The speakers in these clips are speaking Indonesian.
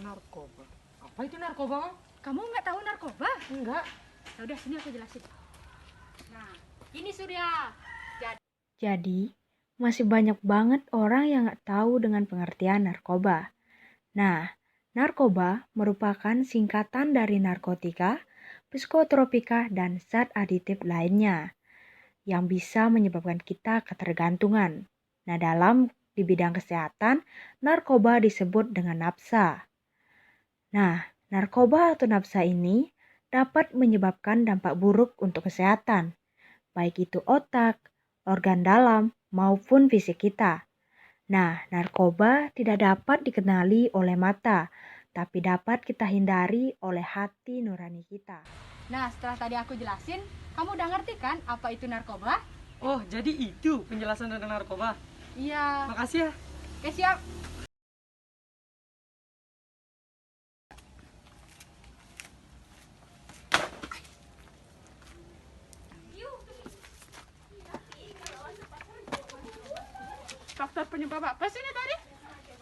Narkoba. Apa itu narkoba, Mam? Kamu nggak tahu narkoba? Enggak. Ya udah, sini aku jelasin. Nah, ini Surya. Jadi, masih banyak banget orang yang nggak tahu dengan pengertian narkoba. Nah, narkoba merupakan singkatan dari narkotika, psikotropika, dan zat aditif lainnya yang bisa menyebabkan kita ketergantungan. Nah, di bidang kesehatan, narkoba disebut dengan nafsa. Nah, narkoba atau nafsa ini dapat menyebabkan dampak buruk untuk kesehatan, baik itu otak, organ dalam, maupun fisik kita. Nah, narkoba tidak dapat dikenali oleh mata, tapi dapat kita hindari oleh hati nurani kita. Nah, setelah tadi aku jelasin, kamu udah ngerti kan apa itu narkoba? Oh, jadi itu penjelasan tentang narkoba. Iya. Makasih ya. Oke, siap. Faktor penyebab apa sih ini tadi?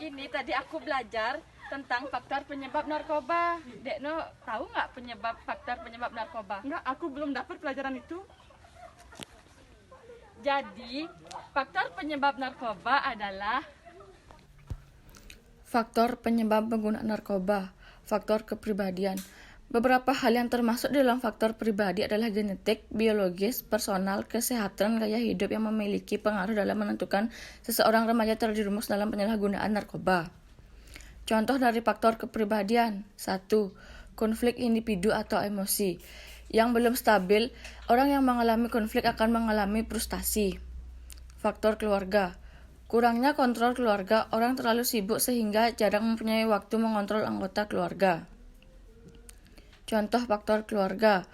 Ini tadi aku belajar tentang faktor penyebab narkoba. Dekno tahu nggak faktor penyebab narkoba? Enggak, aku belum dapat pelajaran itu. Jadi, faktor penyebab narkoba adalah faktor penyebab penggunaan narkoba, faktor kepribadian. Beberapa hal yang termasuk dalam faktor pribadi adalah genetik, biologis, personal, kesehatan, gaya hidup yang memiliki pengaruh dalam menentukan seseorang remaja terjerumus dalam penyalahgunaan narkoba. Contoh dari faktor kepribadian. 1. Konflik individu atau emosi. Yang belum stabil, orang yang mengalami konflik akan mengalami frustasi. Faktor keluarga. Kurangnya kontrol keluarga, orang terlalu sibuk sehingga jarang mempunyai waktu mengontrol anggota keluarga. Contoh faktor keluarga.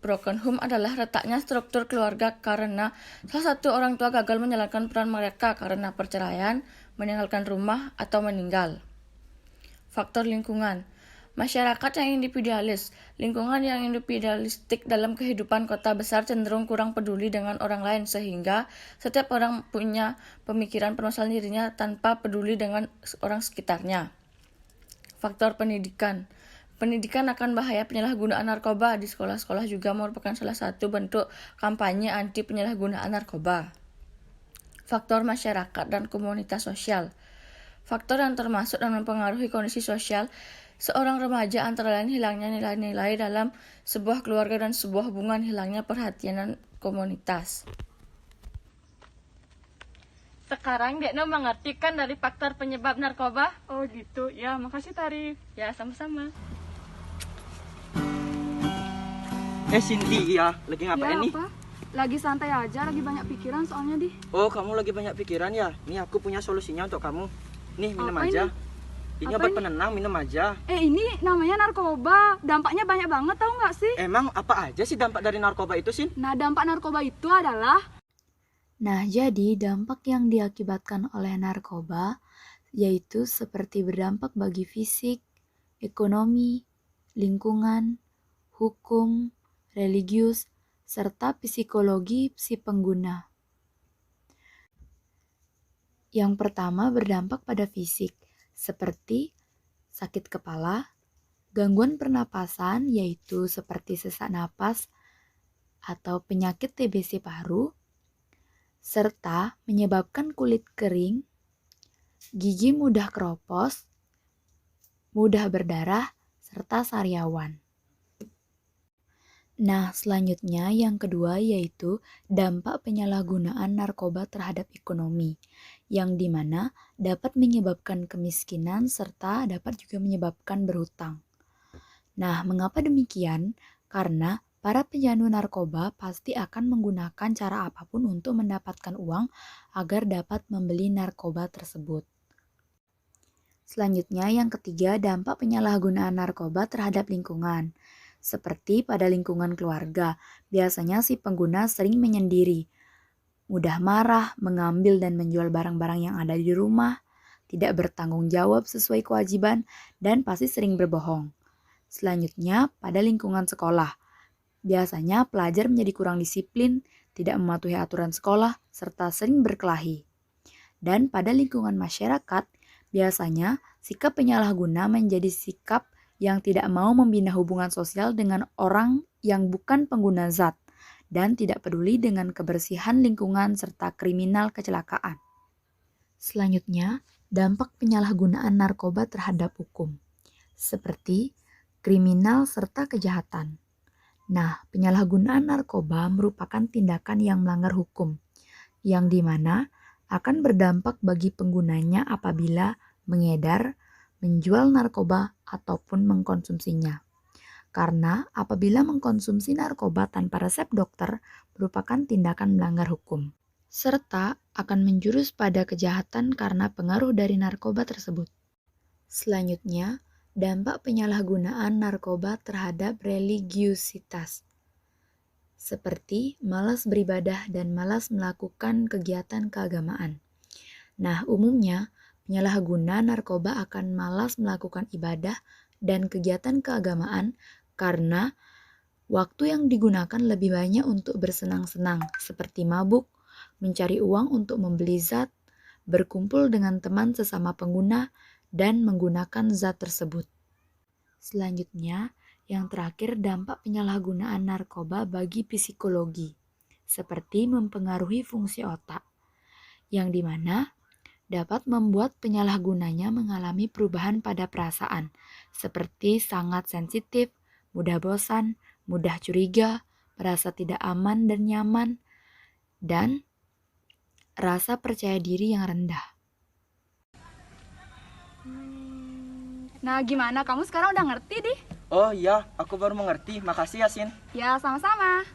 Broken home adalah retaknya struktur keluarga karena salah satu orang tua gagal menjalankan peran mereka karena perceraian, meninggalkan rumah, atau meninggal. Faktor lingkungan. Masyarakat yang individualis, lingkungan yang individualistik dalam kehidupan kota besar cenderung kurang peduli dengan orang lain sehingga setiap orang punya pemikiran permasalahan dirinya tanpa peduli dengan orang sekitarnya. Faktor pendidikan. Pendidikan akan bahaya penyalahgunaan narkoba di sekolah-sekolah juga merupakan salah satu bentuk kampanye anti penyalahgunaan narkoba. Faktor masyarakat dan komunitas sosial. Faktor yang termasuk dan mempengaruhi kondisi sosial seorang remaja antara lain hilangnya nilai-nilai dalam sebuah keluarga dan sebuah hubungan, hilangnya perhatian dan komunitas. Sekarang Dekno mengerti kan dari faktor penyebab narkoba? Oh gitu, ya makasih Tarif. Ya, sama-sama. Cindy ya, lagi ngapain nih? Apa? Lagi santai aja, lagi banyak pikiran soalnya Oh, kamu lagi banyak pikiran ya? Nih aku punya solusinya untuk kamu. Nih, minum Apa aja. ini? Ini Apa obat ini? penenang, minum aja. Ini namanya narkoba. Dampaknya banyak banget, tahu nggak sih? Emang apa aja sih dampak dari narkoba itu, Sin? Nah, dampak narkoba itu adalah Nah, jadi dampak yang diakibatkan oleh narkoba yaitu seperti berdampak bagi fisik, ekonomi, lingkungan, hukum, religius, serta psikologi si pengguna. Yang pertama berdampak pada fisik, seperti sakit kepala, gangguan pernapasan yaitu seperti sesak napas atau penyakit TBC paru, serta menyebabkan kulit kering, gigi mudah keropos, mudah berdarah, serta sariawan. Nah, selanjutnya yang kedua yaitu dampak penyalahgunaan narkoba terhadap ekonomi, yang dimana dapat menyebabkan kemiskinan serta dapat juga menyebabkan berhutang. Nah, mengapa demikian? Karena para pecandu narkoba pasti akan menggunakan cara apapun untuk mendapatkan uang agar dapat membeli narkoba tersebut. Selanjutnya yang ketiga, dampak penyalahgunaan narkoba terhadap lingkungan. Seperti pada lingkungan keluarga, biasanya si pengguna sering menyendiri, mudah marah, mengambil dan menjual barang-barang yang ada di rumah, tidak bertanggung jawab sesuai kewajiban, dan pasti sering berbohong. Selanjutnya, pada lingkungan sekolah, biasanya pelajar menjadi kurang disiplin, tidak mematuhi aturan sekolah, serta sering berkelahi. Dan pada lingkungan masyarakat, Biasanya, sikap penyalahguna menjadi sikap yang tidak mau membina hubungan sosial dengan orang yang bukan pengguna zat dan tidak peduli dengan kebersihan lingkungan serta kriminal kecelakaan. Selanjutnya, dampak penyalahgunaan narkoba terhadap hukum, seperti kriminal serta kejahatan. Nah, penyalahgunaan narkoba merupakan tindakan yang melanggar hukum, yang dimana akan berdampak bagi penggunanya apabila mengedar, menjual narkoba, ataupun mengkonsumsinya. Karena apabila mengkonsumsi narkoba tanpa resep dokter merupakan tindakan melanggar hukum, serta akan menjurus pada kejahatan karena pengaruh dari narkoba tersebut. Selanjutnya, dampak penyalahgunaan narkoba terhadap religiusitas, seperti malas beribadah dan malas melakukan kegiatan keagamaan. Nah, umumnya penyalahguna narkoba akan malas melakukan ibadah dan kegiatan keagamaan karena waktu yang digunakan lebih banyak untuk bersenang-senang, seperti mabuk, mencari uang untuk membeli zat, berkumpul dengan teman sesama pengguna, dan menggunakan zat tersebut. Selanjutnya, yang terakhir dampak penyalahgunaan narkoba bagi psikologi, seperti mempengaruhi fungsi otak, yang dimana dapat membuat penyalahgunanya mengalami perubahan pada perasaan, seperti sangat sensitif, mudah bosan, mudah curiga, merasa tidak aman dan nyaman, dan rasa percaya diri yang rendah. Nah, gimana? Kamu sekarang udah ngerti, Di? Oh iya, aku baru mengerti. Makasih Yasin. Ya, sama-sama.